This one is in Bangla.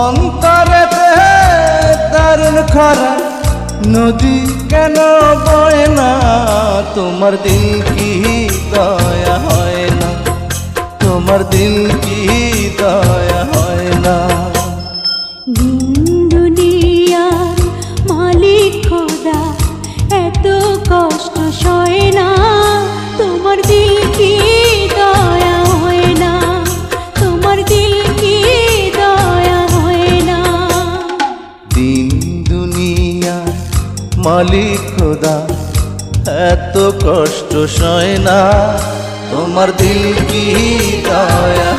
অন্তরেতে দারুণ খরা, নদী কেন বয় না? তোমার দিল কি দয়া হয় না? তোমার দিল কি দয়া হয় না? দুনিয়ার মালিক খোদা এত কষ্ট সয় না, তোমার দিল কি দয়া হয় না? তোমার দিল কি দয়া হয় না? দিন দুনিয়ার মালিক খোদা এত কষ্ট সয় না, তোমার দিল কি দয়া